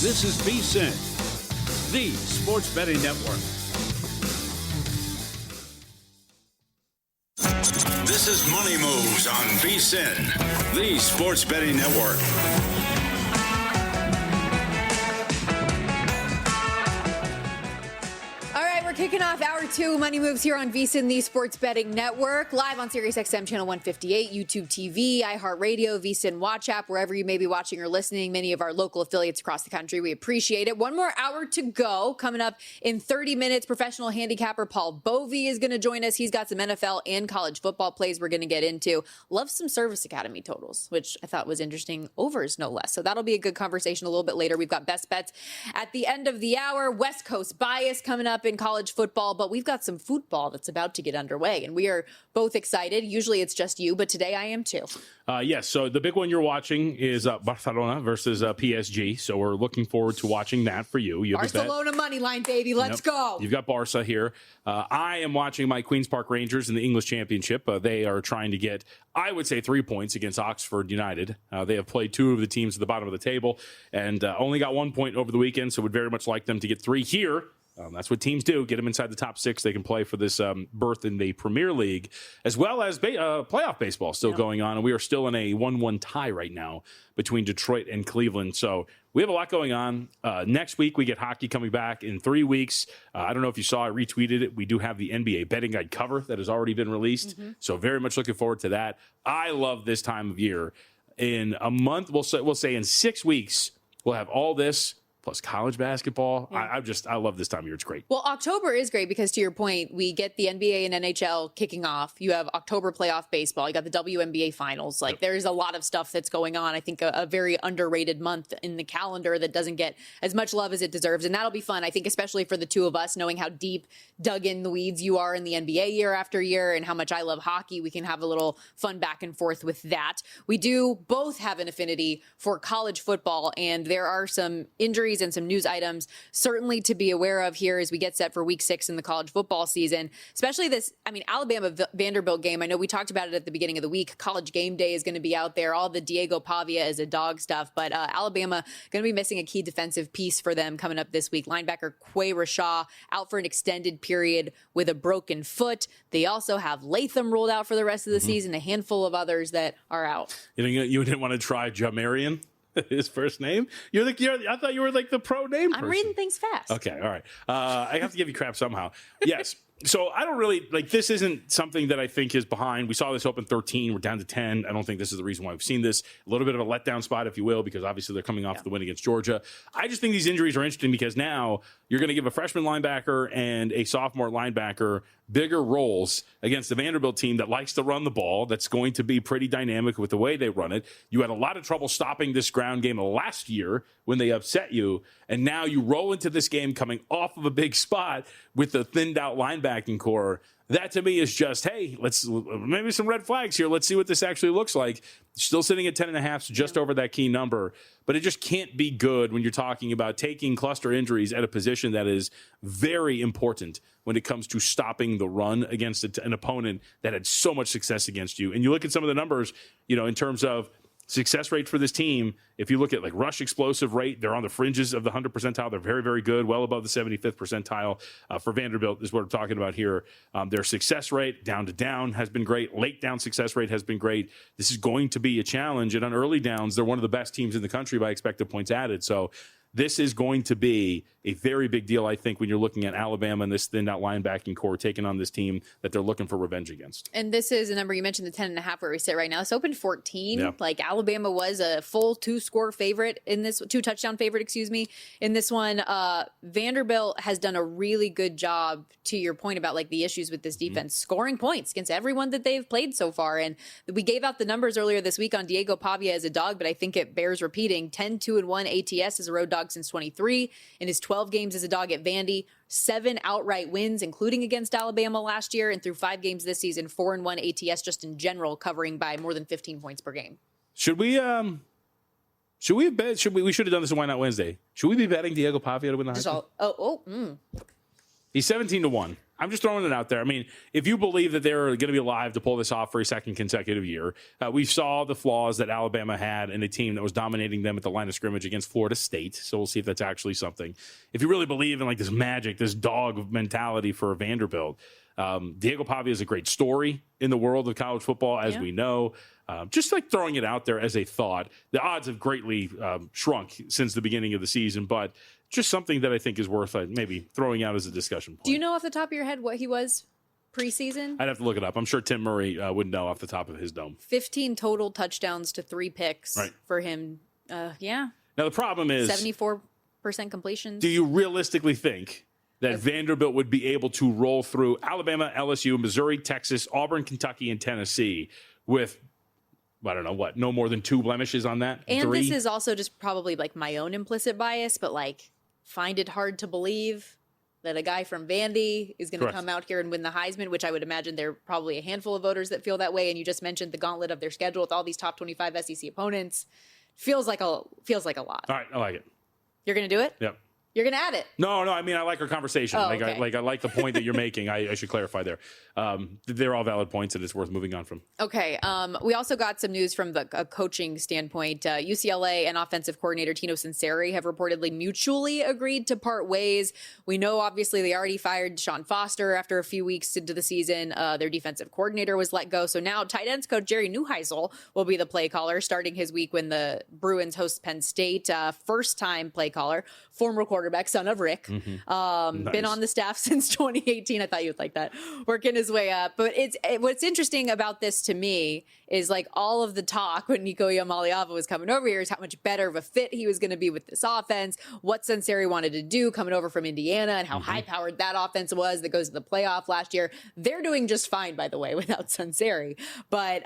This is VSiN, the Sports Betting Network. This is Money Moves on VSiN, the Sports Betting Network. Kicking off hour 2 Money Moves here on VSiN, the Sports Betting Network, live on SiriusXM channel 158, YouTube TV, iHeartRadio, VSiN Watch app, wherever you may be watching or listening. Many of our local affiliates across the country, we appreciate it. One more hour to go. Coming up in 30 minutes, professional handicapper Paul Bovi is going to join us. He's got some NFL and college football plays we're going to get into. Love some Service Academy totals, which I thought was interesting. Overs, no less. So that'll be a good conversation a little bit later. We've got best bets at the end of the hour. West Coast bias coming up in college football, but we've got some football that's about to get underway, and we are both excited. Usually it's just you, but today I am too. Yes, so the big one you're watching is Barcelona versus PSG, so we're looking forward to watching that for you. You have Barcelona money line, baby. Let's go. You've got Barca here. I am watching my Queen's Park Rangers in the English Championship. They are trying to get, I would say, 3 points against Oxford United. They have played 2 of the teams at the bottom of the table and only got 1 point over the weekend, so would very much like them to get 3 here. That's what teams do. Get them inside the top 6. They can play for this berth in the Premier League, as well as playoff baseball still going on. And we are still in a 1-1 tie right now between Detroit and Cleveland. So we have a lot going on. Next week, we get hockey coming back in 3 weeks. I don't know if you saw, I retweeted it. We do have the NBA betting guide cover that has already been released. So very much looking forward to that. I love this time of year. In a month, we'll say in 6 weeks, we'll have all this plus college basketball. I love this time of year. It's great. Well, October is great because, to your point, we get the NBA and NHL kicking off. You have October playoff baseball. You got the WNBA finals. There's a lot of stuff that's going on. I think a very underrated month in the calendar that doesn't get as much love as it deserves. And that'll be fun, I think, especially for the two of us, knowing how deep dug in the weeds you are in the NBA year after year and how much I love hockey. We can have a little fun back and forth with that. We do both have an affinity for college football, and there are some injuries and some news items certainly to be aware of here as we get set for week 6 in the college football season, especially Alabama Vanderbilt game. I know we talked about it at the beginning of the week. College game day is going to be out there. All the Diego Pavia is a dog stuff, but Alabama going to be missing a key defensive piece for them coming up this week. Linebacker Quay Rashaw out for an extended period with a broken foot. They also have Latham ruled out for the rest of the season, a handful of others that are out. You didn't want to try Jamarian? His first name? I thought you were like the pro name person. I'm reading things fast. Okay, all right. I have to give you crap somehow. Yes. So I don't really, this isn't something that I think is behind. We saw this open 13. We're down to 10. I don't think this is the reason why we've seen this. A little bit of a letdown spot, if you will, because obviously they're coming off the win against Georgia. I just think these injuries are interesting because now you're going to give a freshman linebacker and a sophomore linebacker bigger roles against the Vanderbilt team that likes to run the ball, that's going to be pretty dynamic with the way they run it. You had a lot of trouble stopping this ground game last year when they upset you, and now you roll into this game coming off of a big spot with the thinned out linebacking core. That to me is just, hey, let's maybe some red flags here. Let's see what this actually looks like. Still sitting at 10.5, so just over that key number. But it just can't be good when you're talking about taking cluster injuries at a position that is very important when it comes to stopping the run against an opponent that had so much success against you. And you look at some of the numbers, in terms of success rate for this team. If you look at rush explosive rate, they're on the fringes of the 100 percentile. They're very, very good, well above the 75th percentile. For Vanderbilt is what I'm talking about here. Their success rate down to down has been great. Late down success rate has been great. This is going to be a challenge. And on early downs, they're one of the best teams in the country by expected points added. So this is going to be a very big deal, I think, when you're looking at Alabama and this thinned out linebacking core taking on this team that they're looking for revenge against. And this is a number you mentioned, the 10.5 where we sit right now. It's open 14. Yeah. Alabama was a full 2-touchdown favorite in this one. Vanderbilt has done a really good job, to your point about the issues with this defense, scoring points against everyone that they've played so far. And we gave out the numbers earlier this week on Diego Pavia as a dog, but I think it bears repeating. 10-2-1 ATS as a road dog since 23. In his 12 games as a dog at Vandy, 7 outright wins, including against Alabama last year, and through 5 games this season, 4-1 ATS just in general, covering by more than 15 points per game. Should we have bet? We should have done this on Why Not Wednesday. Should we be betting Diego Pavia to win the Heisman? He's 17-1. I'm just throwing it out there. I mean, if you believe that they're going to be alive to pull this off for a second consecutive year, we saw the flaws that Alabama had in a team that was dominating them at the line of scrimmage against Florida State. So we'll see if that's actually something. If you really believe in like this magic, this dog mentality for Vanderbilt, Diego Pavia is a great story in the world of college football, as we know. Just like throwing it out there as a thought. The odds have greatly shrunk since the beginning of the season, but just something that I think is worth maybe throwing out as a discussion point. Do you know off the top of your head what he was preseason? I'd have to look it up. I'm sure Tim Murray would know off the top of his dome. 15 total touchdowns to 3 picks for him. Yeah. Now, the problem is 74% completions. Do you realistically think that Vanderbilt would be able to roll through Alabama, LSU, Missouri, Texas, Auburn, Kentucky, and Tennessee with, I don't know, what, no more than 2 blemishes on that? And 3? this is also just probably like my own implicit bias, but like find it hard to believe that a guy from Vandy is going to come out here and win the Heisman, which I would imagine there are probably a handful of voters that feel that way. And you just mentioned the gauntlet of their schedule with all these top 25 SEC opponents. Feels like a lot. All right, I like it. You're going to do it? Yep. You're going to add it? No, I mean, I like our conversation. Oh, I like the point that you're making. I should clarify there. They're all valid points, and it's worth moving on from. Okay. We also got some news from the coaching standpoint. UCLA and offensive coordinator Tino Sunseri have reportedly mutually agreed to part ways. We know, obviously, they already fired Sean Foster after a few weeks into the season. Their defensive coordinator was let go. So now tight ends coach Jerry Neuheisel will be the play caller starting his week when the Bruins host Penn State. First-time play caller, former quarterback, son of Rick. Nice. Been on the staff since 2018. I thought you would like that. Working his way up. But what's interesting about this to me is like all of the talk when Nico Iamaleava was coming over here is how much better of a fit he was going to be with this offense, what Sunseri wanted to do coming over from Indiana and how high-powered that offense was that goes to the playoff last year. They're doing just fine, by the way, without Sunseri. But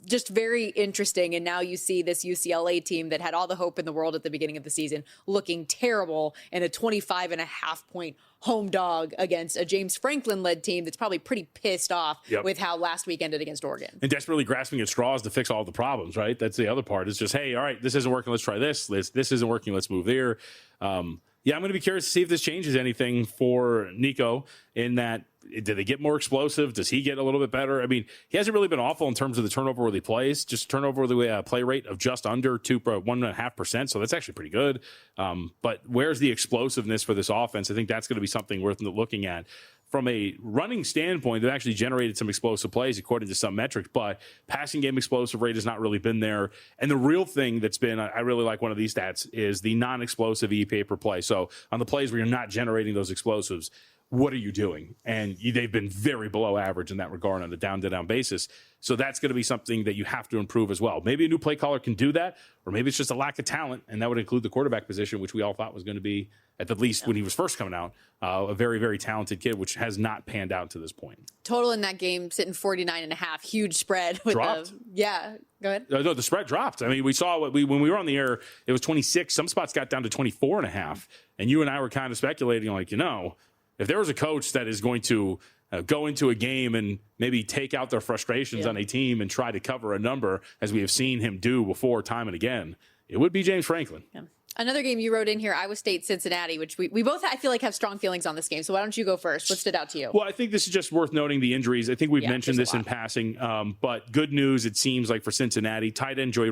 just very interesting. And now you see this UCLA team that had all the hope in the world at the beginning of the season looking terrible in a 25.5-point home dog against a James Franklin-led team that's probably pretty pissed off with how last week ended against Oregon. And desperately grasping at straws to fix all the problems, right? That's the other part. It's just, hey, all right, this isn't working. Let's try this. This isn't working. Let's move there. Yeah, I'm going to be curious to see if this changes anything for Nico in that. Did they get more explosive? Does he get a little bit better? I mean, he hasn't really been awful in terms of the turnover where he plays. Just turnover the play rate of just under 1.5%. So that's actually pretty good. But where's the explosiveness for this offense? I think that's going to be something worth looking at. From a running standpoint, they've actually generated some explosive plays according to some metrics, but passing game explosive rate has not really been there. And the real thing that's been, I really like one of these stats, is the non-explosive EPA per play. So on the plays where you're not generating those explosives, what are you doing? And they've been very below average in that regard on a down-to-down basis. So that's going to be something that you have to improve as well. Maybe a new play caller can do that, or maybe it's just a lack of talent, and that would include the quarterback position, which we all thought was going to be, at the least when he was first coming out, a very, very talented kid, which has not panned out to this point. Total in that game sitting 49.5, huge spread. Dropped? Yeah, go ahead. No, the spread dropped. I mean, we saw when we were on the air, it was 26. Some spots got down to 24.5, and you and I were kind of speculating, like, if there was a coach that is going to go into a game and maybe take out their frustrations on a team and try to cover a number, as we have seen him do before time and again, it would be James Franklin. Yeah. Another game you wrote in here, Iowa State, Cincinnati, which we both, I feel like, have strong feelings on this game. So why don't you go first? What stood out to you? Well, I think this is just worth noting the injuries. I think we've mentioned this in passing, but good news, it seems like for Cincinnati, tight end Joe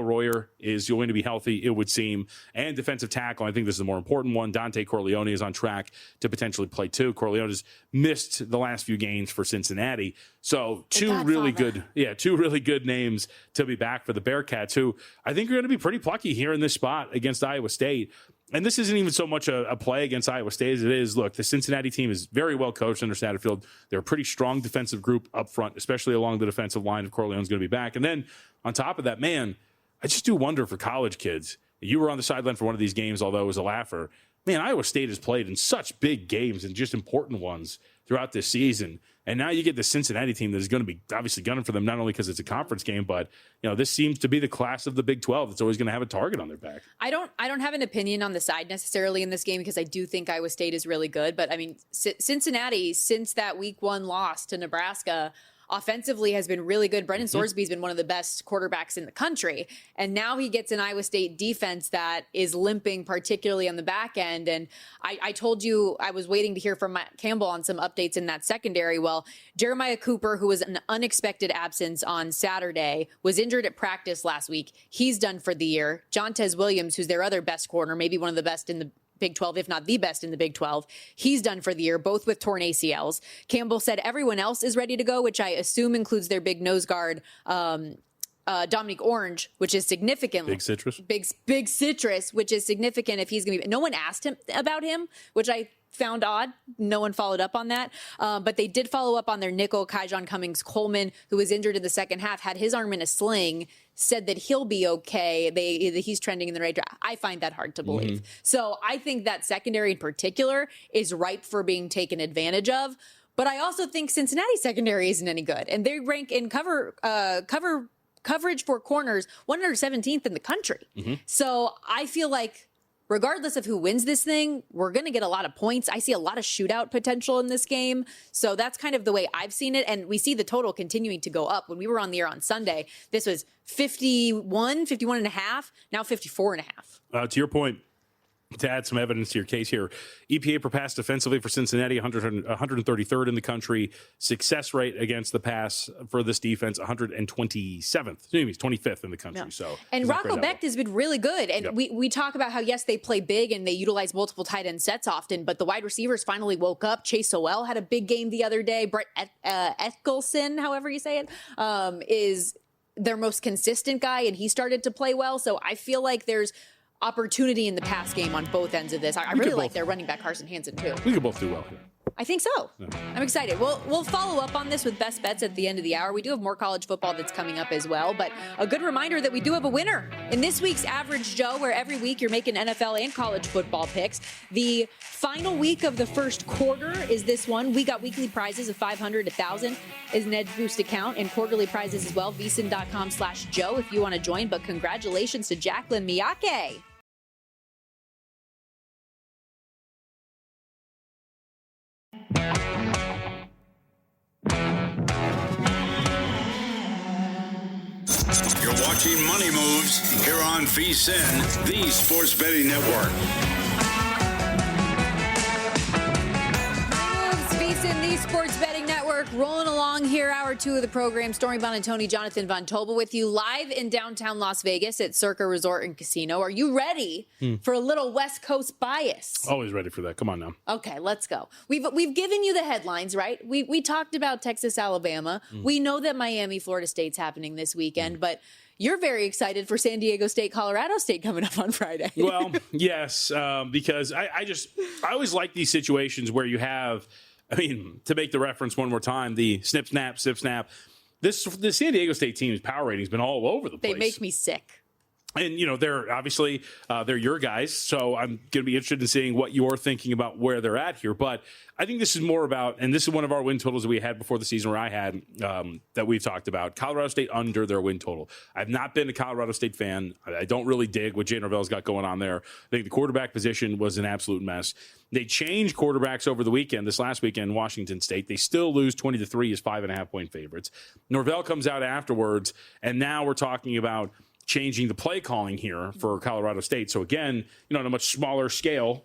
Royer is going to be healthy, it would seem, and defensive tackle. I think this is the more important one. Dante Corleone is on track to potentially play too. Corleone has missed the last few games for Cincinnati. So two really good names to be back for the Bearcats, who I think are going to be pretty plucky here in this spot against Iowa State. And this isn't even so much a play against Iowa State as it is, look, the Cincinnati team is very well coached under Satterfield. They're a pretty strong defensive group up front, especially along the defensive line if Corleone's going to be back. And then on top of that, man, I just do wonder for college kids. You were on the sideline for one of these games, although it was a laugher. Man, Iowa State has played in such big games and just important ones throughout this season. And now you get the Cincinnati team that is going to be obviously gunning for them, not only because it's a conference game, but this seems to be the class of the Big 12 that's always going to have a target on their back. I don't have an opinion on the side necessarily in this game because I do think Iowa State is really good. But I mean, Cincinnati, since that week 1 loss to Nebraska, offensively has been really good. Brendan Sorsby's been one of the best quarterbacks in the country. And now he gets an Iowa State defense that is limping, particularly on the back end. And I told you I was waiting to hear from Matt Campbell on some updates in that secondary. Well, Jeremiah Cooper, who was an unexpected absence on Saturday, was injured at practice last week. He's done for the year. Jontez Williams, who's their other best corner, maybe one of the best in the Big 12, if not the best in the Big 12. He's done for the year, both with torn ACLs. Campbell said everyone else is ready to go, which I assume includes their big nose guard, Dominique Orange, which is significant. Big Citrus. Big Citrus, which is significant if he's going to be. No one asked him about him, which I found odd. No one followed up on that. But they did follow up on their nickel, Kyjon Cummings-Coleman, who was injured in the second half, had his arm in a sling, said that he'll be okay. He's trending in the right direction. I find that hard to believe. So I think that secondary in particular is ripe for being taken advantage of. But I also think Cincinnati's secondary isn't any good. And they rank in coverage for corners 117th in the country. So I feel like regardless of who wins this thing, we're going to get a lot of points. I see a lot of shootout potential in this game. So that's kind of the way I've seen it. And we see the total continuing to go up. When we were on the air on Sunday, this was 51 and a half, now 54 and a half. To your point, to add some evidence to your case here, EPA per pass defensively for Cincinnati, 133rd in the country. Success rate against the pass for this defense, 127th. Excuse me, 25th in the country. Yeah. So, and Rocco Becht has been really good. And we talk about how, yes, they play big and they utilize multiple tight end sets often, but the wide receivers finally woke up. Chase Sowell had a big game the other day. Brett Etkelson, however you say it, is their most consistent guy, and he started to play well. So I feel like there's opportunity in the pass game on both ends of this. I really like their running back Carson Hansen too. We could both do well here. I think so. Yeah. I'm excited. We'll follow up on this with best bets at the end of the hour. We do have more college football that's coming up as well, but a good reminder that we do have a winner in this week's Average Joe, where every week you're making NFL and college football picks. The final week of the first quarter is this one. We got weekly prizes of $500, $1,000 is Ned's Boost account, and quarterly prizes as well. VSiN.com/Joe if you want to join. But congratulations to Jacqueline Miyake. You're watching Money Moves here on VSiN, the Sports Betting Network. VSiN, the Sports Betting Network, rolling along here, hour two of the program. Stormy, Buonantony, Jonathan Von Tobel with you live in downtown Las Vegas at Circa Resort and Casino. Are you ready for a little West Coast bias? Always ready for that. Come on now. Okay, let's go. We've given you the headlines, right? We talked about Texas, Alabama. We know that Miami, Florida State's happening this weekend, but you're very excited for San Diego State, Colorado State coming up on Friday. Well, yes, because I always like these situations where you have, I mean, to make the reference one more time, the snip, snap. The San Diego State team's power rating's been all over the place. They make me sick. And, you know, they're obviously, they're your guys, so I'm going to be interested in seeing what you're thinking about where they're at here. But I think this is more about, and this is one of our win totals that we had before the season where I had, that we've talked about, Colorado State under their win total. I've not been a Colorado State fan. I don't really dig what Jay Norvell's got going on there. I think the quarterback position was an absolute mess. They changed quarterbacks over the weekend, this last weekend, Washington State. They still lose 20-3 as 5.5-point favorites. Norvell comes out afterwards, and now we're talking about changing the play calling here for Colorado State. So again, you know, on a much smaller scale,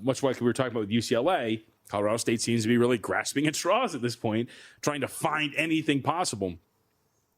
much like we were talking about with UCLA, Colorado State seems to be really grasping at straws at this point, trying to find anything possible.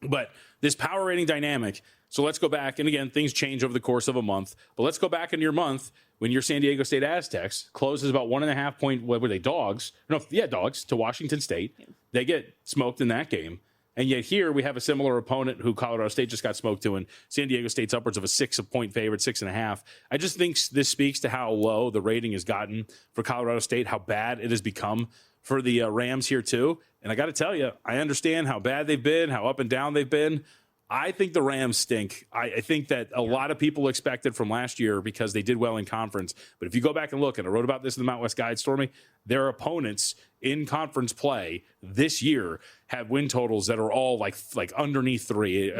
But this power rating dynamic, so let's go back, and again, things change over the course of a month, but let's go back into your month when your San Diego State Aztecs closes about 1.5 point, what were they, dogs to Washington State. Yeah. They get smoked in that game. And yet here we have a similar opponent who Colorado State just got smoked to, and San Diego State's upwards of a 6-point favorite, 6.5. I just think this speaks to how low the rating has gotten for Colorado State, how bad it has become for the Rams here too. And I got to tell you, I understand how bad they've been, how up and down they've been. I think the Rams stink. I think that a lot of people expected from last year because they did well in conference. But if you go back and look, and I wrote about this in the Mount West Guide, Stormy, their opponents in conference play this year have win totals that are all like underneath 3,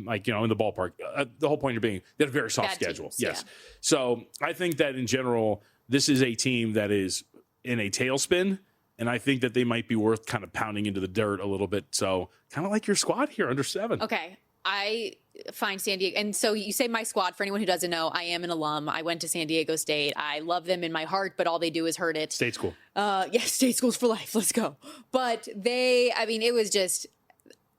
like, you know, in the ballpark. The whole point of being they had a very soft schedule. Teams, yes. Yeah. So I think that in general, this is a team that is in a tailspin. And I think that they might be worth kind of pounding into the dirt a little bit. So kind of like your squad here, under 7. Okay. I find San Diego. And so you say my squad, for anyone who doesn't know, I am an alum. I went to San Diego State. I love them in my heart, but all they do is hurt it. State school. Yes, state schools for life. Let's go. But it was just,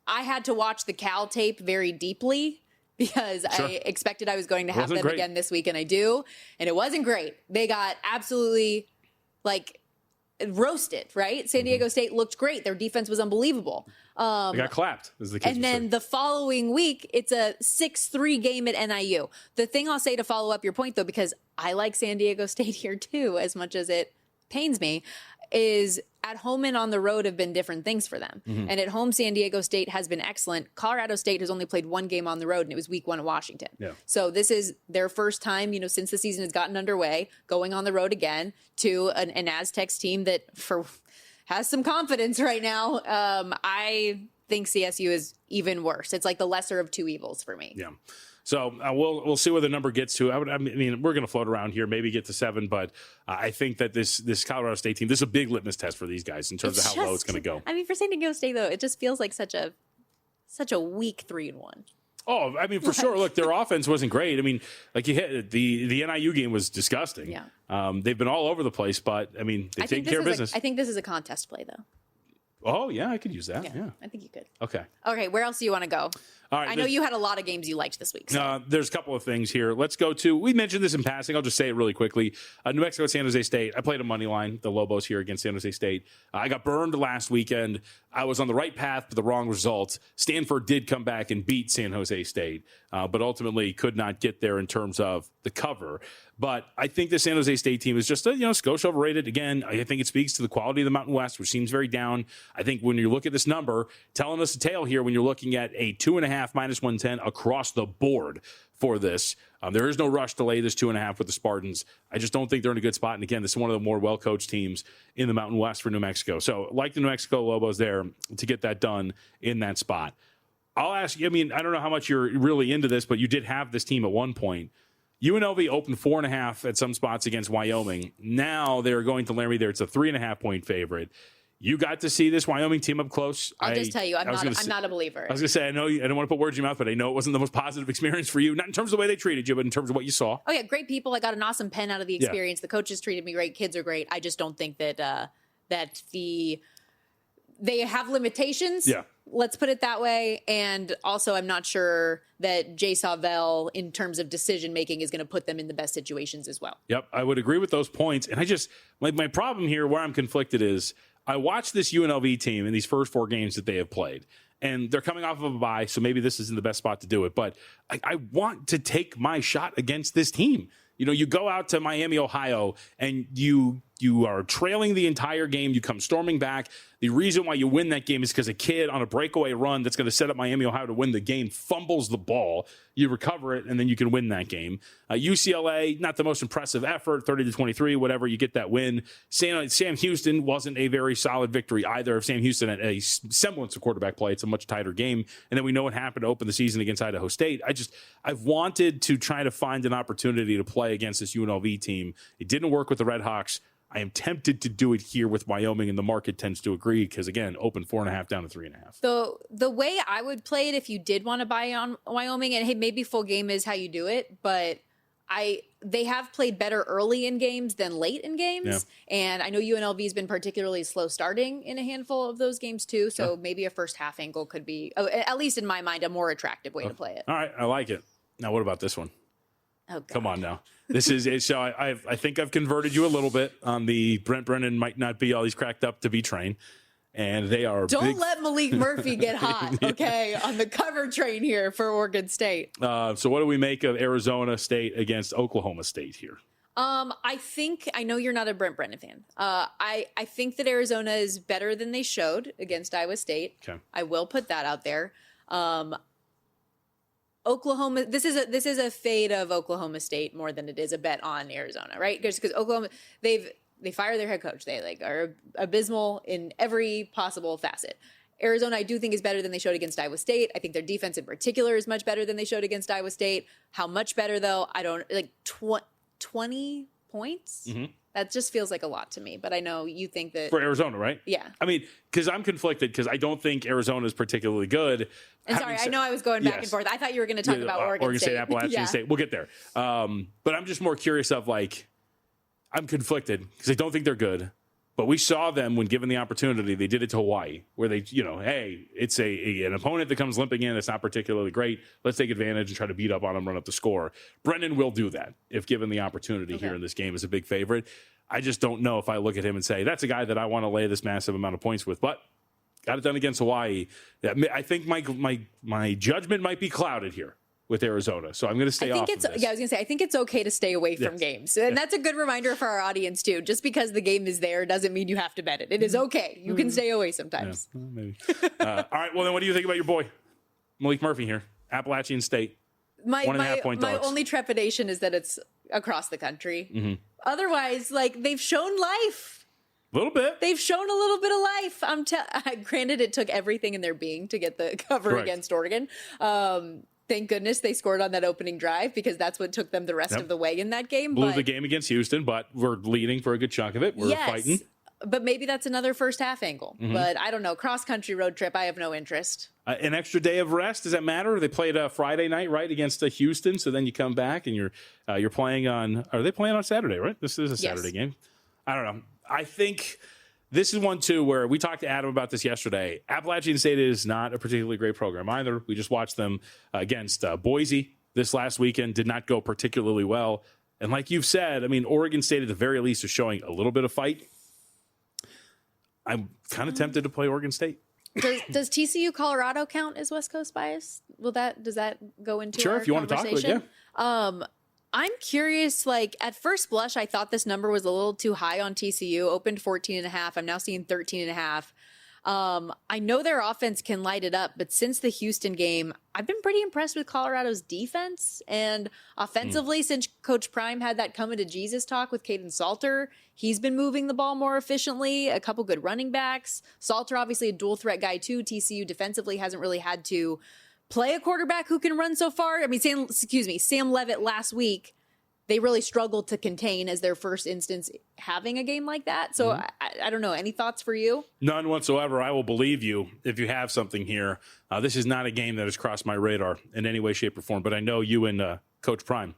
I had to watch the Cal tape very deeply because I expected I was going to have them again this week, and I do. And it wasn't great. They got absolutely roasted, right? San Diego State looked great. Their defense was unbelievable. They got clapped, as the kids And then the following week, it's a 6-3 game at NIU. The thing I'll say to follow up your point, though, because I like San Diego State here too, as much as it pains me, is at home and on the road have been different things for them. And at home, San Diego State has been excellent. Colorado State has only played 1 game on the road, and it was week 1 at Washington. Yeah. So this is their first time, since the season has gotten underway, going on the road again to an Aztecs team that has some confidence right now. I think CSU is even worse. It's like the lesser of 2 evils for me. Yeah. So we'll see where the number gets to. I mean, we're going to float around here, maybe get to 7, but I think that this Colorado State team, this is a big litmus test for these guys in terms of how low it's going to go. I mean, for San Diego State, though, it just feels like such a weak 3-1. Oh, I mean, for sure. Look, their offense wasn't great. I mean, like you hit the NIU game was disgusting. Yeah. They've been all over the place, but I mean, they've taken care of business. I think this is a contest play, though. Oh, yeah, I could use that. Yeah. I think you could. Okay, where else do you want to go? All right, I know you had a lot of games you liked this week. So. There's a couple of things here. Let's go to, we mentioned this in passing. I'll just say it really quickly. New Mexico, San Jose State. I played a money line, the Lobos here against San Jose State. I got burned last weekend. I was on the right path, but the wrong result. Stanford did come back and beat San Jose State, but ultimately could not get there in terms of the cover. But I think the San Jose State team is just, Scotia overrated. Again, I think it speaks to the quality of the Mountain West, which seems very down. I think when you look at this number, telling us a tale here when you're looking at a 2.5 minus 110 across the board for this. There is no rush to lay this 2.5 with the Spartans. I just don't think they're in a good spot. And again, this is one of the more well-coached teams in the Mountain West for New Mexico. So like the New Mexico Lobos there to get that done in that spot. I'll ask you, I mean, I don't know how much you're really into this, but you did have this team at one point. UNLV opened 4.5 at some spots against Wyoming. Now they're going to Laramie there. It's a 3.5 point favorite. You got to see this Wyoming team up close. I'll just tell you, I'm not a believer. I was going to say, I don't want to put words in your mouth, but I know it wasn't the most positive experience for you. Not in terms of the way they treated you, but in terms of what you saw. Oh, yeah, great people. I got an awesome pen out of the experience. Yeah. The coaches treated me great. Kids are great. I just don't think that they have limitations. Yeah. Let's put it that way. And also, I'm not sure that Jay Sauvel, in terms of decision making, is going to put them in the best situations as well. Yep, I would agree with those points. And I just, my problem here where I'm conflicted is I watched this UNLV team in these first 4 games that they have played. And they're coming off of a bye, so maybe this isn't the best spot to do it. But I want to take my shot against this team. You go out to Miami, Ohio, and you are trailing the entire game. You come storming back. The reason why you win that game is because a kid on a breakaway run that's going to set up Miami, Ohio to win the game fumbles the ball. You recover it, and then you can win that game. UCLA, not the most impressive effort, 30-23, whatever. You get that win. Sam Houston wasn't a very solid victory either. If Sam Houston had a semblance of quarterback play, it's a much tighter game. And then we know what happened to open the season against Idaho State. I've wanted to try to find an opportunity to play against this UNLV team. It didn't work with the Red Hawks. I am tempted to do it here with Wyoming, and the market tends to agree because, again, open 4.5 down to 3.5. So the way I would play it if you did want to buy on Wyoming, and hey, maybe full game is how you do it, but they have played better early in games than late in games. Yeah. And I know UNLV has been particularly slow starting in a handful of those games too. So maybe a first half angle could be, at least in my mind, a more attractive way to play it. All right. I like it. Now, what about this one? Oh, God. Come on now. This is it. So I think I've converted you a little bit on the Brent Brennan might not be all he's cracked up to be train. And they are Don't let Malik Murphy get hot, okay, on the cover train here for Oregon State. So what do we make of Arizona State against Oklahoma State here? I know you're not a Brent Brennan fan. I think that Arizona is better than they showed against Iowa State. Okay. I will put that out there. Oklahoma, this is a fade of Oklahoma State more than it is a bet on Arizona, right? Because Oklahoma, they fire their head coach. They are abysmal in every possible facet. Arizona, I do think, is better than they showed against Iowa State. I think their defense in particular is much better than they showed against Iowa State. How much better, though? I don't, 20 points? Mm-hmm. That just feels like a lot to me, but I know you think that For Arizona, right? Yeah. I mean, because I'm conflicted because I don't think Arizona is particularly good. And sorry, I know I was going back and forth. I thought you were going to talk about Oregon State. Appalachian State. We'll get there. But I'm just more curious of like, I'm conflicted because I don't think they're good. But we saw them when given the opportunity. They did it to Hawaii, where they, hey, it's an opponent that comes limping in. It's not particularly great. Let's take advantage and try to beat up on them, run up the score. Brendan will do that if given the opportunity here in this game as a big favorite. I just don't know if I look at him and say, that's a guy that I want to lay this massive amount of points with. But got it done against Hawaii. I think my judgment might be clouded here with Arizona. So I'm going to stay off of this. Yeah, I was going to say, I think it's okay to stay away from games. And that's a good reminder for our audience, too. Just because the game is there doesn't mean you have to bet it. It is okay. You can stay away sometimes. Yeah, maybe. All right, well, then what do you think about your boy, Malik Murphy here? Appalachian State. 1.5 point dogs. My only trepidation is that it's across the country. Mm-hmm. Otherwise, they've shown life. A little bit. They've shown a little bit of life. Granted, it took everything in their being to get the cover against Oregon. Thank goodness they scored on that opening drive because that's what took them the rest of the way in that game. Blew the game against Houston, but we're leading for a good chunk of it. We're fighting. But maybe that's another first half angle. Mm-hmm. But I don't know. Cross-country road trip, I have no interest. An extra day of rest, does that matter? They played Friday night, right, against Houston, so then you come back and you're playing on – are they playing on Saturday, right? This is a Saturday game. I don't know. I think – this is one, too, where we talked to Adam about this yesterday. Appalachian State is not a particularly great program either. We just watched them against Boise this last weekend. Did not go particularly well. And like you've said, I mean, Oregon State at the very least is showing a little bit of fight. I'm kind of tempted to play Oregon State. Does TCU Colorado count as West Coast bias? Does that go into our if you want to talk about it, yeah. I'm curious, at first blush, I thought this number was a little too high on TCU, opened 14.5. I'm now seeing 13.5. I know their offense can light it up, but since the Houston game, I've been pretty impressed with Colorado's defense and offensively since Coach Prime had that coming to Jesus talk with Caden Salter. He's been moving the ball more efficiently, a couple good running backs. Salter, obviously a dual threat guy too. TCU defensively hasn't really had to play a quarterback who can run so far. I mean, Sam Leavitt last week, they really struggled to contain as their first instance having a game like that. So I don't know. Any thoughts for you? None whatsoever. I will believe you if you have something here. This is not a game that has crossed my radar in any way, shape, or form. But I know you and Coach Prime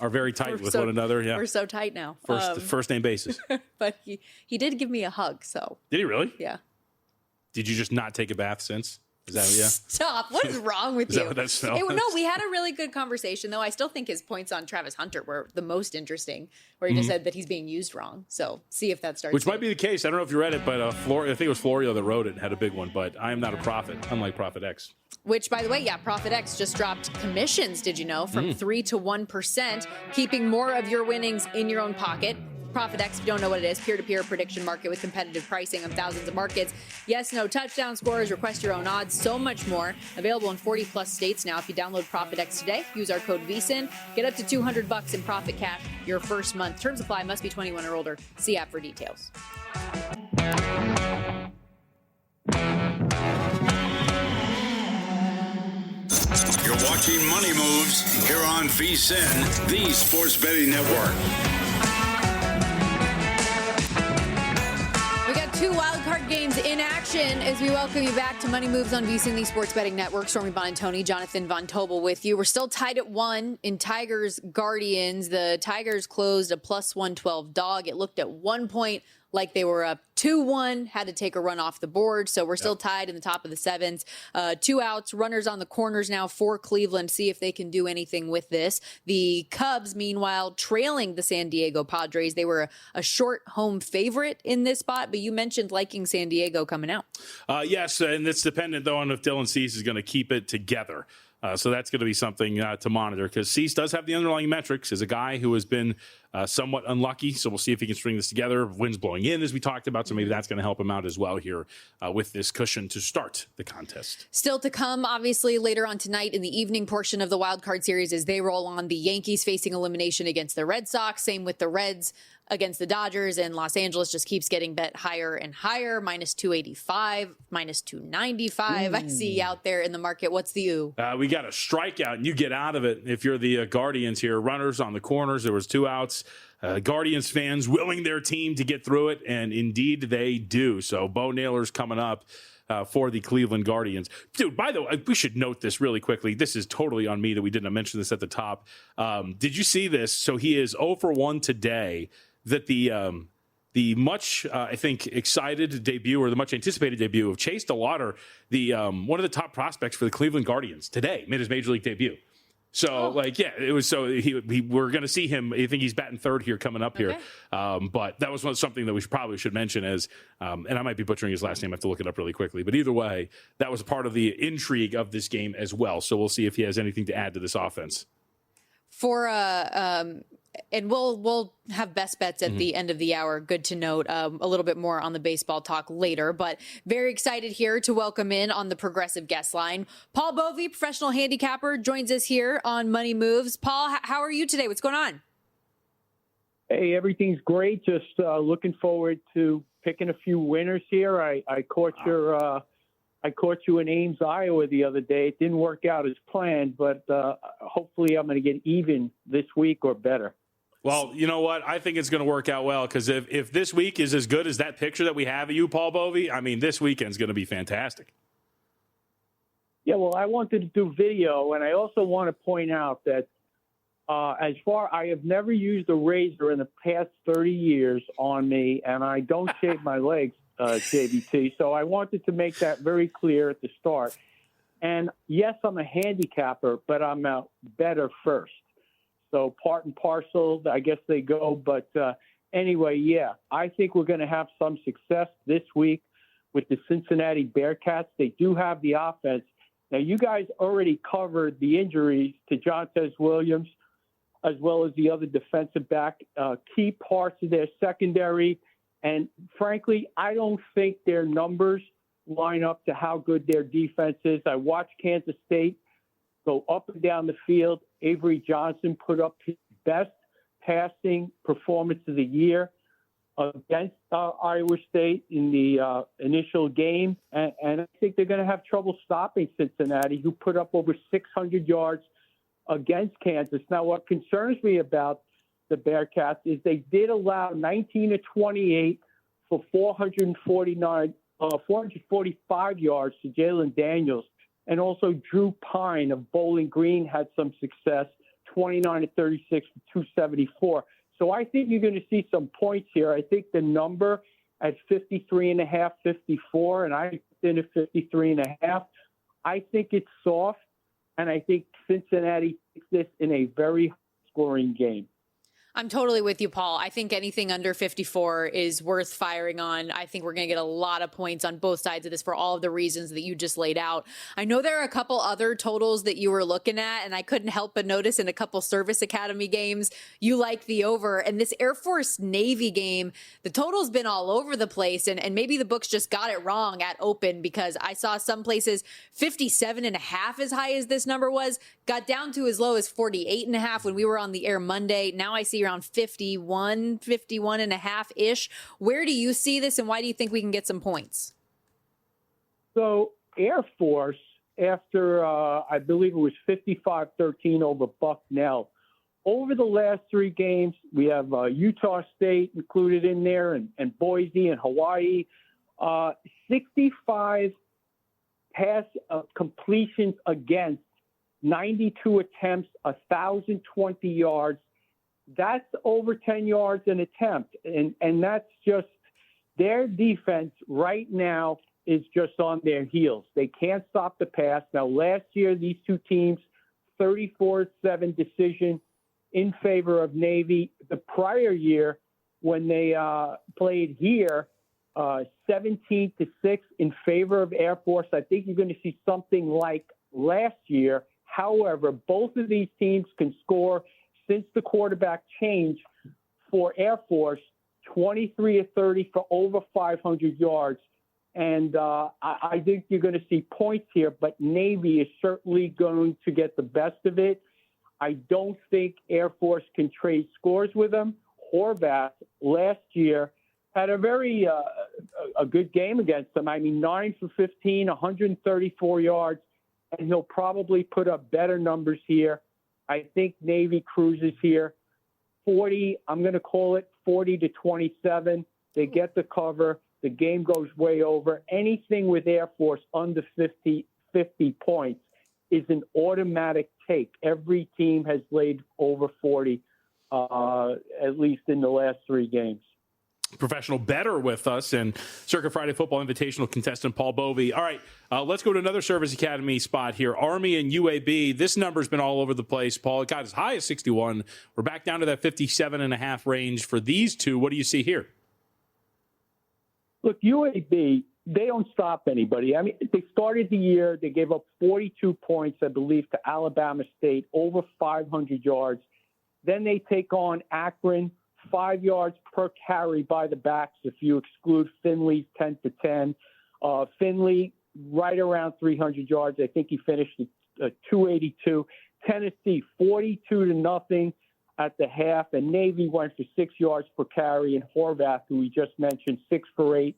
are very tight with one another. Yeah, we're so tight now. First name basis. But he did give me a hug. So did he really? Yeah. Did you just not take a bath since? Is that, yeah? Stop. What is wrong with you? That what that smell is? No, we had a really good conversation, though. I still think his points on Travis Hunter were the most interesting, where he just said that he's being used wrong. So see if that starts. Which might be the case. I don't know if you read it, but I think it was Florio that wrote it and had a big one. But I am not a prophet, unlike Prophet X. Which, by the way, Prophet X just dropped commissions, did you know, from 3 to 1%, keeping more of your winnings in your own pocket. Prophet X, if you don't know what it is, peer-to-peer prediction market with competitive pricing on thousands of markets. Yes, no touchdown scores, request your own odds, so much more. Available in 40-plus states now. If you download Prophet X today, use our code VSIN. Get up to $200 in profit cash your first month. Terms apply. Must be 21 or older. See app for details. You're watching Money Moves here on VSIN, the Sports Betting Network. Two wildcard games in action as we welcome you back to Money Moves on VSiN, the Sports Betting Network. Stormy Buonantony, Jonathan Von Tobel with you. We're still tied at 1 in Tigers Guardians. The Tigers closed a plus 112 dog. It looked at one point like they were up 2-1, had to take a run off the board. So we're still tied in the top of the sevens. 2 outs, runners on the corners now for Cleveland. See if they can do anything with this. The Cubs, meanwhile, trailing the San Diego Padres. They were a short home favorite in this spot, but you mentioned liking San Diego coming out. Yes, and it's dependent, though, on if Dylan Cease is going to keep it together. So that's going to be something to monitor because Cease does have the underlying metrics as a guy who has been somewhat unlucky. So we'll see if he can string this together. Winds blowing in, as we talked about. So maybe that's going to help him out as well here with this cushion to start the contest. Still to come, obviously, later on tonight in the evening portion of the Wild Card Series as they roll on. The Yankees facing elimination against the Red Sox. Same with the Reds against the Dodgers, and Los Angeles just keeps getting bet higher and higher. Minus 285, minus 295. I see out there in the market. What's the ooh? We got a strikeout, and you get out of it if you're the Guardians here. Runners on the corners. There was 2 outs. us Guardians fans willing their team to get through it, and indeed they do. So Bo Naylor's coming up for the Cleveland Guardians. Dude, by the way, we should note this really quickly. This is totally on me that we didn't mention this at the top. Did you see this? So he is 0 for 1 today. That the much, I think, excited debut or the much anticipated debut of Chase DeLauder, the one of the top prospects for the Cleveland Guardians today, made his major league debut. So, it was so we're going to see him. I think he's batting third here coming up here. But that was something that we probably should mention as, and I might be butchering his last name. I have to look it up really quickly. But either way, that was part of the intrigue of this game as well. So we'll see if he has anything to add to this offense. And we'll have best bets at the end of the hour. Good to note. A little bit more on the baseball talk later, but very excited here to welcome in on the progressive guest line, Paul Bovi, professional handicapper, joins us here on Money Moves. Paul, how are you today? What's going on? Hey, everything's great. Just looking forward to picking a few winners here. I caught you in Ames, Iowa the other day. It didn't work out as planned, but hopefully I'm going to get even this week or better. Well, you know what? I think it's going to work out well because if this week is as good as that picture that we have of you, Paul Bovi, I mean, this weekend's going to be fantastic. Yeah, well, I wanted to do video, and I also want to point out that I have never used a razor in the past 30 years on me, and I don't shave my legs, JVT. So I wanted to make that very clear at the start. And yes, I'm a handicapper, but I'm a better first. So part and parcel, I guess they go. But anyway, yeah, I think we're going to have some success this week with the Cincinnati Bearcats. They do have the offense. Now, you guys already covered the injuries to Jontez Williams as well as the other defensive back, key parts of their secondary. And frankly, I don't think their numbers line up to how good their defense is. I watched Kansas State go up and down the field. Avery Johnson put up his best passing performance of the year against Iowa State in the initial game. And I think they're going to have trouble stopping Cincinnati, who put up over 600 yards against Kansas. Now, what concerns me about the Bearcats is they did allow 19 of 28 for 445 yards to Jalen Daniels. And also Drew Pine of Bowling Green had some success, 29 of 36 for 274. So I think you're going to see some points here. I think the number at 53.5, 54, and I in at 53.5, I think it's soft, and I think Cincinnati takes this in a very scoring game. I'm totally with you, Paul. I think anything under 54 is worth firing on. I think we're going to get a lot of points on both sides of this for all of the reasons that you just laid out. I know there are a couple other totals that you were looking at, and I couldn't help but notice in a couple Service Academy games, you like the over. And this Air Force Navy game, the total's been all over the place, and maybe the books just got it wrong at open, because I saw some places 57.5 as high as this number was, got down to as low as 48.5 when we were on the air Monday. Now I see around 51 and a half ish. Where do you see this, and why do you think we can get some points? So Air Force, after I believe it was 55-13 over Bucknell, over the last three games, we have Utah State included in there, and Boise and Hawaii, 65 pass completions against, 92 attempts, 1,020 yards. That's over 10 yards an attempt. And that's just their defense right now is just on their heels. They can't stop the pass. Now, last year, these two teams, 34-7 decision in favor of Navy. The prior year, when they played here, 17-6 in favor of Air Force. I think you're going to see something like last year. However, both of these teams can score since the quarterback change. For Air Force, 23 of 30 for over 500 yards. And I think you're going to see points here, but Navy is certainly going to get the best of it. I don't think Air Force can trade scores with them. Horvath last year had a very a good game against them. I mean, 9 for 15, 134 yards, and he'll probably put up better numbers here. I think Navy cruises here. 40, I'm going to call it 40-27. They get the cover. The game goes way over. Anything with Air Force under 50 points is an automatic take. Every team has laid over 40, at least in the last 3 games. Professional bettor with us and Circa Friday Football Invitational contestant Paul Bovi. All right, let's go to another Service Academy spot here. Army and UAB. This number's been all over the place, Paul. It got as high as 61. We're back down to that 57.5 range for these two. What do you see here? Look, UAB, they don't stop anybody. I mean, they started the year, they gave up 42 points, I believe, to Alabama State, over 500 yards. Then they take on Akron, 5 yards per carry by the backs if you exclude Finley's 10-10. Finley, right around 300 yards. I think he finished at 282. Tennessee, 42-0 at the half. And Navy went for 6 yards per carry. And Horvath, who we just mentioned, 6 for 8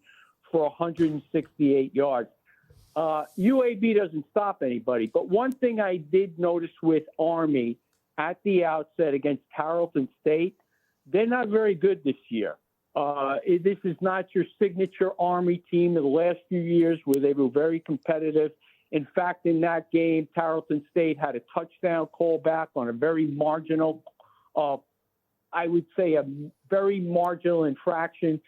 for 168 yards. UAB doesn't stop anybody. But one thing I did notice with Army at the outset against Carrollton State, they're not very good this year. This is not your signature Army team of the last few years where they were very competitive. In fact, in that game, Carrollton State had a touchdown callback on a very marginal, I would say a very marginal infraction.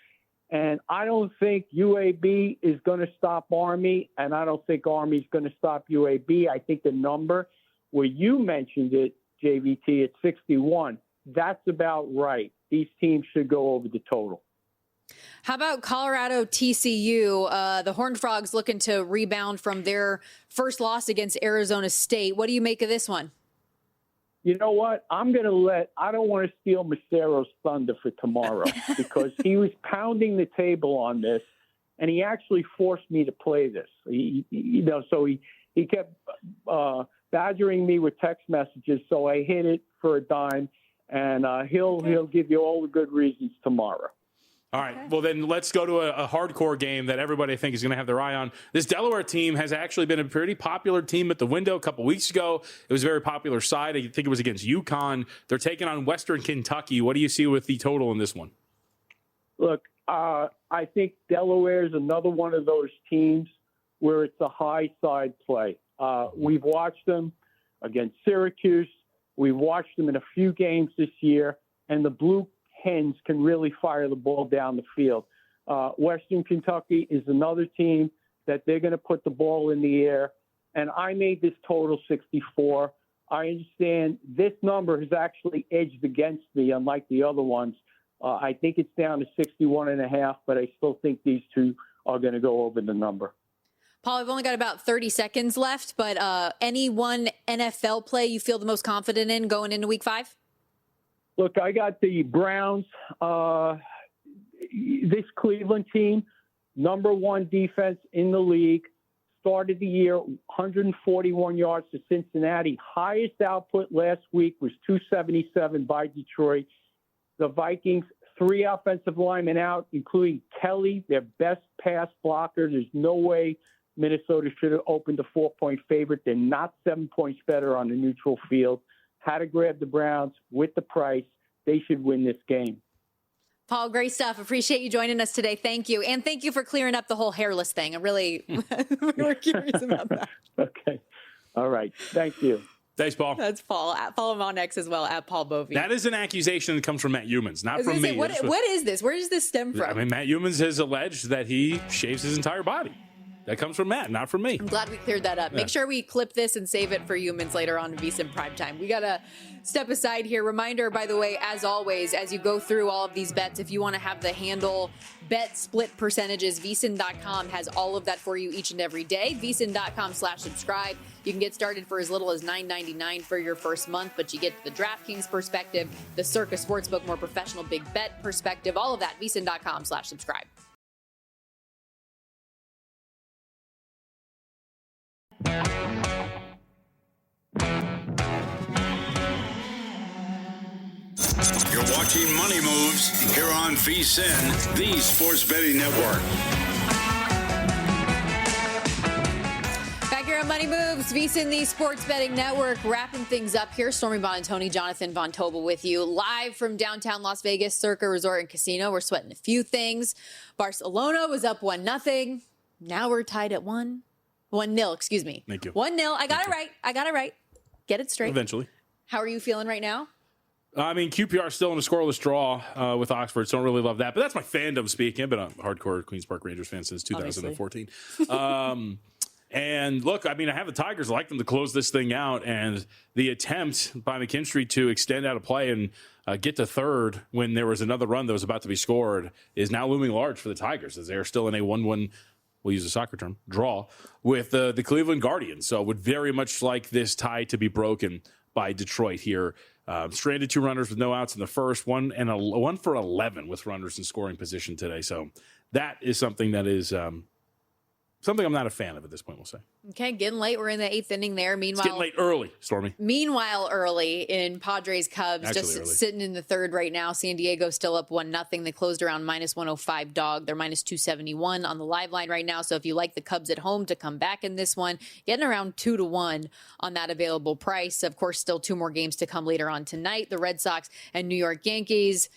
And I don't think UAB is going to stop Army, and I don't think Army is going to stop UAB. I think the number where you mentioned it, JVT, at 61, that's about right. These teams should go over the total. How about Colorado TCU? The Horned Frogs looking to rebound from their first loss against Arizona State. What do you make of this one? You know what? I don't want to steal Macero's thunder for tomorrow because he was pounding the table on this, and he actually forced me to play this. So he kept badgering me with text messages, so I hit it for a dime. And he'll give you all the good reasons tomorrow. All right. Well, then let's go to a hardcore game that everybody I think is going to have their eye on. This Delaware team has actually been a pretty popular team at the window a couple weeks ago. It was a very popular side. I think it was against UConn. They're taking on Western Kentucky. What do you see with the total in this one? Look, I think Delaware is another one of those teams where it's a high side play. We've watched them against Syracuse. We've watched them in a few games this year, and the Blue Hens can really fire the ball down the field. Western Kentucky is another team that they're going to put the ball in the air, and I made this total 64. I understand this number has actually edged against me, unlike the other ones. I think it's down to 61.5, but I still think these two are going to go over the number. Paul, I've only got about 30 seconds left, but any one NFL play you feel the most confident in going into Week 5? Look, I got the Browns. This Cleveland team, number 1 defense in the league, started the year 141 yards to Cincinnati. Highest output last week was 277 by Detroit. The Vikings, 3 offensive linemen out, including Kelly, their best pass blocker. There's no way Minnesota should have opened a 4-point favorite. They're not 7 points better on the neutral field. Had to grab the Browns with the price. They should win this game. Paul, great stuff. Appreciate you joining us today. Thank you. And thank you for clearing up the whole hairless thing. I'm really we were curious about that. Okay. All right. Thank you. Thanks, Paul. That's Paul. Follow him on X as well, at Paul Bovi. That is an accusation that comes from Matt Humans, not from me. What is this? Where does this stem from? I mean, Matt Humans has alleged that he shaves his entire body. That comes from Matt, not from me. I'm glad we cleared that up. Yeah. Make sure we clip this and save it for Humans later on in VSiN Primetime. We got to step aside here. Reminder, by the way, as always, as you go through all of these bets, if you want to have the handle bet split percentages, VSiN.com has all of that for you each and every day. VSiN.com/subscribe. You can get started for as little as $9.99 for your first month, but you get the DraftKings perspective, the Circa Sportsbook, more professional big bet perspective, all of that. VSiN.com/subscribe. You're watching Money Moves here on VSiN, the sports betting network. Back here on Money Moves, VSiN, the Sports Betting Network, wrapping things up here. Stormy Buonantony, Jonathan Von Tobel with you, live from downtown Las Vegas, Circa Resort and Casino. We're sweating a few things. Barcelona was up 1-0. Now we're tied at 1-0, excuse me. Thank you. 1-0. I got it right. Get it straight. Eventually. How are you feeling right now? I mean, QPR still in a scoreless draw with Oxford, so I don't really love that. But that's my fandom speaking. I've been a hardcore Queen's Park Rangers fan since 2014. And look, I mean, I have the Tigers. I like them to close this thing out. And the attempt by McKinstry to extend out a play and get to third when there was another run that was about to be scored is now looming large for the Tigers, as they're still in a 1-1, we'll use a soccer term, draw with the Cleveland Guardians. So would very much like this tie to be broken by Detroit here. Stranded 2 runners with no outs in the first, one for 11 with runners in scoring position today. So that is something that is something I'm not a fan of at this point, we'll say. Okay, getting late. We're in the 8th inning there. Meanwhile, it's getting late early, Stormy. Meanwhile, early in Padres Cubs, Actually just early. sitting in the third right now. San Diego still up 1-0. They closed around -105 dog. They're -271 on the live line right now. So if you like the Cubs at home to come back in this one, getting around 2-1 on that available price. Of course, still 2 more games to come later on tonight. The Red Sox and New York Yankees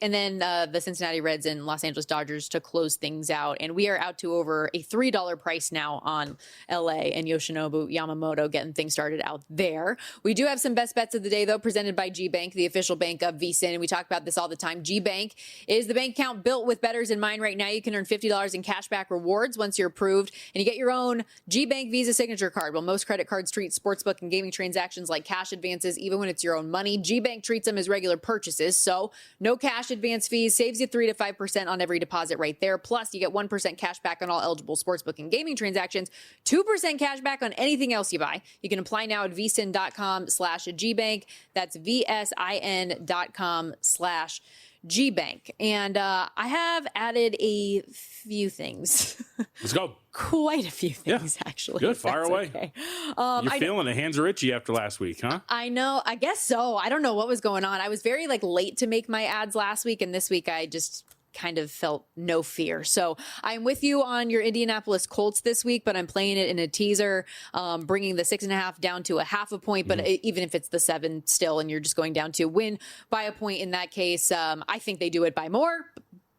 and then the Cincinnati Reds and Los Angeles Dodgers to close things out. And we are out to over a $3 price now on LA and Yoshinobu Yamamoto, getting things started out there. We do have some best bets of the day, though, presented by GBank, the official bank of VSiN. And we talk about this all the time. GBank is the bank account built with bettors in mind. Right now, you can earn $50 in cashback rewards once you're approved. And you get your own GBank Visa signature card. While most credit cards treat sportsbook and gaming transactions like cash advances, even when it's your own money, GBank treats them as regular purchases. So no cash advance fees, saves you 3 to 5% on every deposit right there. Plus, you get 1% cash back on all eligible sportsbook and gaming transactions, 2% cash back on anything else you buy. You can apply now at vsin.com/GBank. That's VSIN.com/GBank. And I have added a few things. Let's go. Quite a few things, actually. Good. Fire away. Okay. You're feeling the hands are itchy after last week, huh? I know. I guess so. I don't know what was going on. I was very late to make my ads last week, and this week I just kind of felt no fear. So I'm with you on your Indianapolis Colts this week, but I'm playing it in a teaser, bringing the 6.5 down to a 0.5 point. But even if it's the 7 still, and you're just going down to win by a point in that case, I think they do it by more.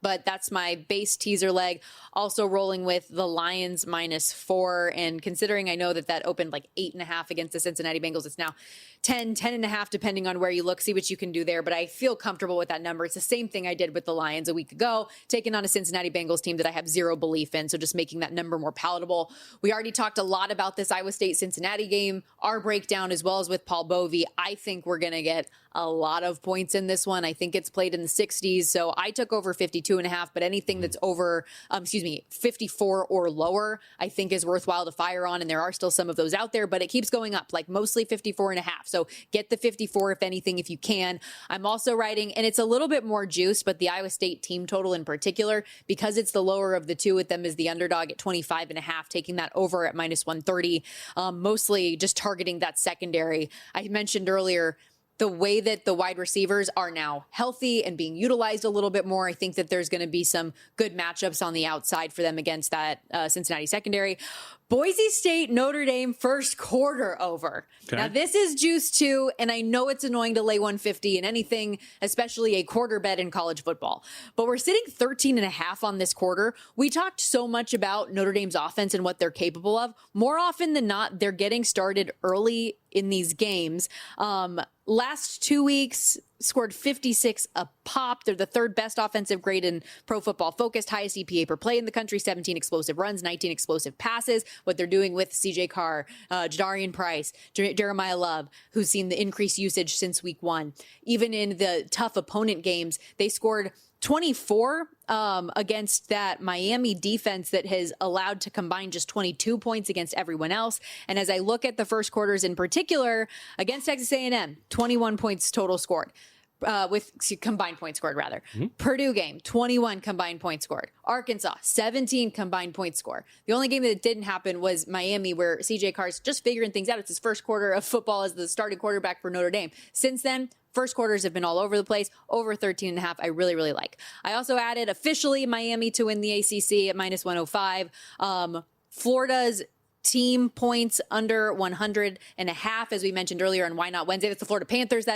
But that's my base teaser leg. Also rolling with the Lions -4. And considering I know that opened 8.5 against the Cincinnati Bengals, it's now 10.5, depending on where you look. See what you can do there. But I feel comfortable with that number. It's the same thing I did with the Lions a week ago, taking on a Cincinnati Bengals team that I have zero belief in. So just making that number more palatable. We already talked a lot about this Iowa State-Cincinnati game, our breakdown, as well as with Paul Bovi. I think we're going to get a lot of points in this one. I think it's played in the 60s. So I took over 52.5, but anything that's over, 54 or lower, I think is worthwhile to fire on. And there are still some of those out there, but it keeps going up, mostly 54.5. So get the 54, if anything, if you can. I'm also writing, and it's a little bit more juiced, but the Iowa State team total in particular, because it's the lower of the two with them as the underdog at 25.5, taking that over at -130, mostly just targeting that secondary. I mentioned earlier, the way that the wide receivers are now healthy and being utilized a little bit more, I think that there's going to be some good matchups on the outside for them against that Cincinnati secondary. Boise State, Notre Dame, first quarter over. Okay. Now, this is juice too, and I know it's annoying to lay 150 in anything, especially a quarter bet in college football. But we're sitting 13.5 on this quarter. We talked so much about Notre Dame's offense and what they're capable of. More often than not, they're getting started early in these games. Last 2 weeks, scored 56 a pop. They're the 3rd best offensive grade in Pro Football Focus, highest EPA per play in the country, 17 explosive runs, 19 explosive passes. What they're doing with CJ Carr, Jadarian Price, Jeremiah Love, who's seen the increased usage since week 1. Even in the tough opponent games, they scored 24 against that Miami defense that has allowed to combine just 22 points against everyone else. And as I look at the first quarters in particular, against Texas A&M, 21 points total scored. With combined points scored, rather. Purdue game, 21 combined points scored. Arkansas, 17 combined points scored. The only game that didn't happen was Miami, where CJ Carr's just figuring things out. It's his first quarter of football as the starting quarterback for Notre Dame. Since then, first quarters have been all over the place. Over 13.5, I really, really like. I also added officially Miami to win the ACC at -105. Florida's team points under 100.5, as we mentioned earlier on Why Not Wednesday. That's the Florida Panthers, in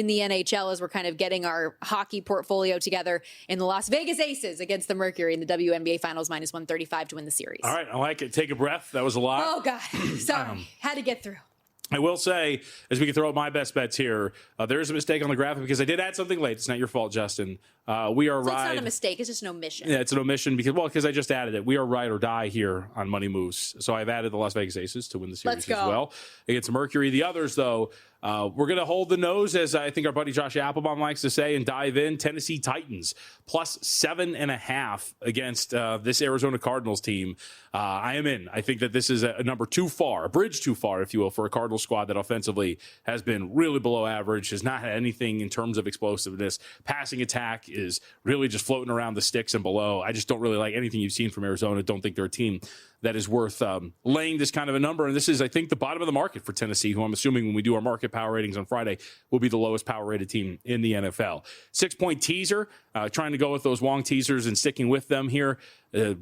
the NHL, as we're kind of getting our hockey portfolio together. In the Las Vegas Aces against the Mercury in the WNBA Finals, -135 to win the series. All right, I like it. Take a breath. That was a lot. Oh, God. Sorry. Had to get through. I will say, as we can throw out my best bets here, there is a mistake on the graphic because I did add something late. It's not your fault, Justin. We are So right. it's not a mistake. It's just an omission. Yeah, it's an omission because I just added it. We are ride or die here on Money Moves. So I've added the Las Vegas Aces to win the series as well against Mercury. The others, though, we're going to hold the nose, as I think our buddy Josh Applebaum likes to say, and dive in. Tennessee Titans +7.5 against this Arizona Cardinals team. I am in. I think that this is a number too far, a bridge too far, if you will, for a Cardinals squad that offensively has been really below average, has not had anything in terms of explosiveness. Passing attack is really just floating around the sticks and below. I just don't really like anything you've seen from Arizona. Don't think they're a team that is worth laying this kind of a number. And this is, I think, the bottom of the market for Tennessee, who I'm assuming when we do our market power ratings on Friday will be the lowest power rated team in the NFL. 6-point teaser, trying to go with those long teasers and sticking with them here.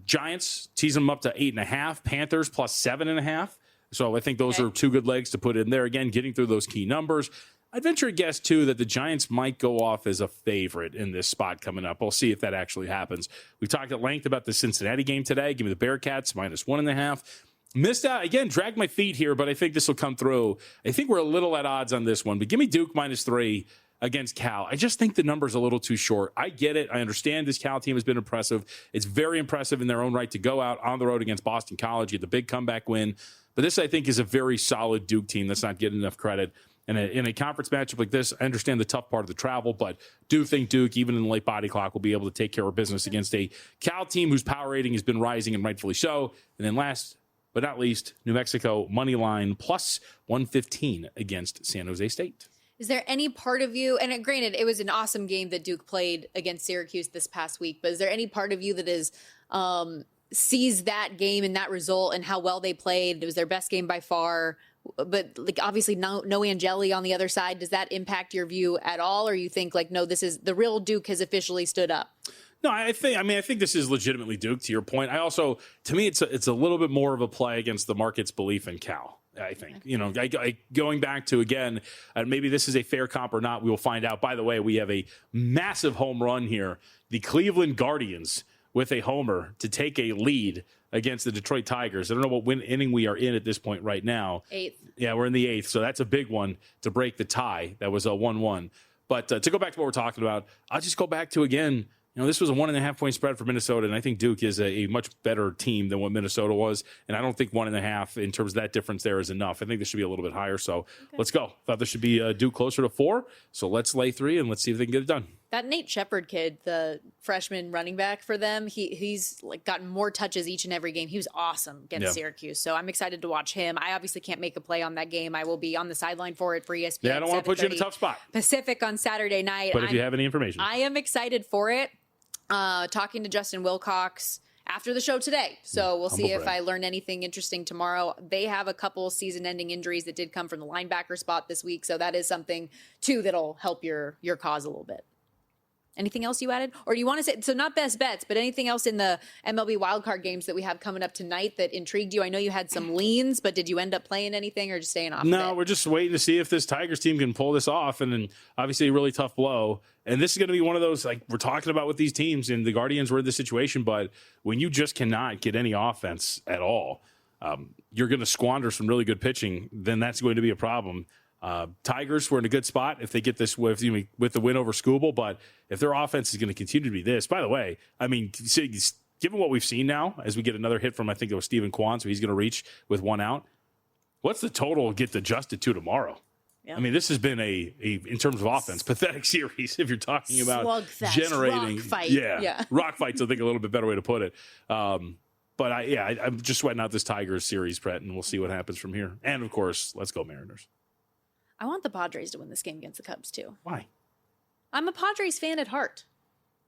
Giants, tease them up to 8.5. Panthers +7.5. So I think those are two good legs to put in there. Again, getting through those key numbers. I'd venture a guess, too, that the Giants might go off as a favorite in this spot coming up. We'll see if that actually happens. We talked at length about the Cincinnati game today. Give me the Bearcats, -1.5. Missed out. Again, dragged my feet here, but I think this will come through. I think we're a little at odds on this one, but give me Duke -3 against Cal. I just think the number's a little too short. I get it. I understand this Cal team has been impressive. It's very impressive in their own right to go out on the road against Boston College, get the big comeback win. But this, I think, is a very solid Duke team that's not getting enough credit. And in a conference matchup like this, I understand the tough part of the travel, but do think Duke, even in the late body clock, will be able to take care of business against a Cal team whose power rating has been rising, and rightfully so. And then last but not least, New Mexico money line +115 against San Jose State. Is there any part of you, and granted, it was an awesome game that Duke played against Syracuse this past week, but is there any part of you that is sees that game and that result and how well they played? It was their best game by far, but like obviously no Angeli on the other side. Does that impact your view at all, or you think like, no, this is the real Duke has officially stood up? No, I think this is legitimately Duke, to your point. To me, it's a little bit more of a play against the market's belief in Cal. I think, going back to, again, maybe this is a fair comp or not, we will find out. By the way, we have a massive home run here. The Cleveland Guardians with a homer to take a lead against the Detroit Tigers. I don't know what inning we are in at this point right now. 8th. Yeah, we're in the 8th, so that's a big one to break the tie. That was a 1-1. But to go back to what we're talking about, I'll just go back to, again, this was a 1.5-point spread for Minnesota, and I think Duke is a much better team than what Minnesota was. And I don't think 1.5 in terms of that difference there is enough. I think this should be a little bit higher. So Let's go. Thought this should be Duke closer to 4. So let's lay 3 and let's see if they can get it done. That Nate Shepard kid, the freshman running back for them, he's like gotten more touches each and every game. He was awesome against Syracuse. So I'm excited to watch him. I obviously can't make a play on that game. I will be on the sideline for it for ESPN. Yeah, I don't want to put you in a tough spot. Pacific on Saturday night. But if you have any information. I am excited for it. Talking to Justin Wilcox after the show today. So we'll see if I learn anything interesting tomorrow. They have a couple season-ending injuries that did come from the linebacker spot this week. So that is something, too, that'll help your cause a little bit. Anything else you added? Or do you want to say, so not best bets, but anything else in the MLB wildcard games that we have coming up tonight that intrigued you? I know you had some leans, but did you end up playing anything or just staying off? No, we're just waiting to see if this Tigers team can pull this off. And then obviously a really tough blow. And this is going to be one of those, like we're talking about with these teams, and the Guardians were in this situation, but when you just cannot get any offense at all, you're going to squander some really good pitching, then that's going to be a problem. Tigers were in a good spot if they get this with the win over Scoobel, but if their offense is going to continue to be this, by the way, I mean, given what we've seen now, as we get another hit from, I think it was Steven Kwan, so he's going to reach with 1 out. What's the total get adjusted to tomorrow? Yeah. I mean, this has been in terms of offense, pathetic series. If you're talking about slugfest, generating, rock fight. Yeah, rock fight's I think a little bit better way to put it. But I'm just sweating out this Tigers series, Brett, and we'll see what happens from here. And of course, let's go Mariners. I want the Padres to win this game against the Cubs too. Why? I'm a Padres fan at heart.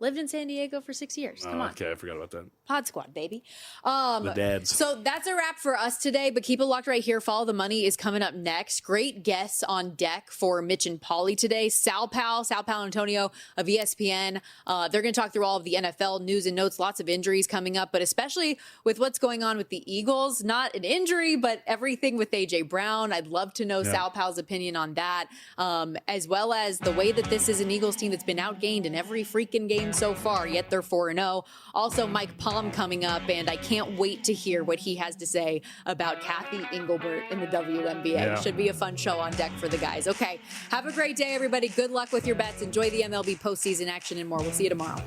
Lived in San Diego for 6 years. Come on. Okay, I forgot about that. Pod Squad, baby. The dads. So that's a wrap for us today, but keep it locked right here. Follow the Money is coming up next. Great guests on deck for Mitch and Pauly today. Sal Paolantonio of ESPN. They're going to talk through all of the NFL news and notes, lots of injuries coming up, but especially with what's going on with the Eagles. Not an injury, but everything with A.J. Brown. I'd love to know Sal Pal's opinion on that, as well as the way that this is an Eagles team that's been outgained in every freaking game so far, yet they're 4-0. Also, Mike Palm coming up, and I can't wait to hear what he has to say about Kathy Engelbert in the WNBA. Yeah. Should be a fun show on deck for the guys. Okay, have a great day, everybody. Good luck with your bets. Enjoy the MLB postseason action and more. We'll see you tomorrow.